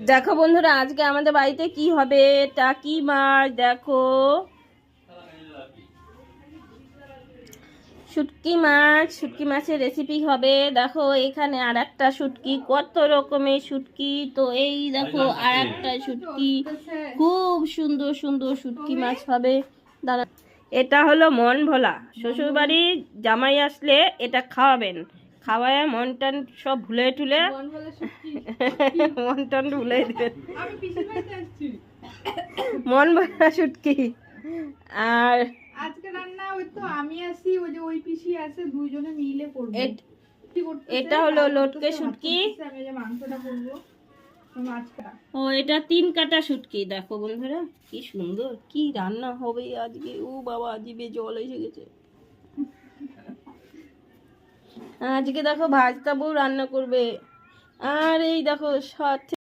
দেখো বন্ধুরা, আজকে আমাদের বাড়িতে কি হবে। টাকি মাছ, দেখো শুটকি মাছ, শুটকি মাছের রেসিপি হবে। দেখো এখানে আর একটা শুটকি, কত রকমের শুটকি। তো এই দেখো আর একটা শুটকি, খুব সুন্দর সুন্দর শুটকি মাছ হবে। দাঁড়া, এটা হলো মন ভোলা। শ্বশুরবাড়ি জামাই আসলে এটা খাওয়াবেন, খাওয়ায় মন টন সব ভুলে টুলে মন টন ভুলে দিবেন। মন ভোলা শুটকি। আর আজকে রান্না ওই তো আমি আসি, ওই যে ওই পিসি আছে, দুইজনে মিলে করব। এটা হলো লটকে শুটকি। আমি যে মাংসটা করব, মাছটা। ও এটা 3 কাটা শুটকি। দেখো বন্ধুরা কি সুন্দর, কি রান্না হবে আজকে। ও বাবা, জিভে জল এসে গেছে। আজকে দেখো ভাজতা বউ রান্না করবে। আর এই দেখো সাথে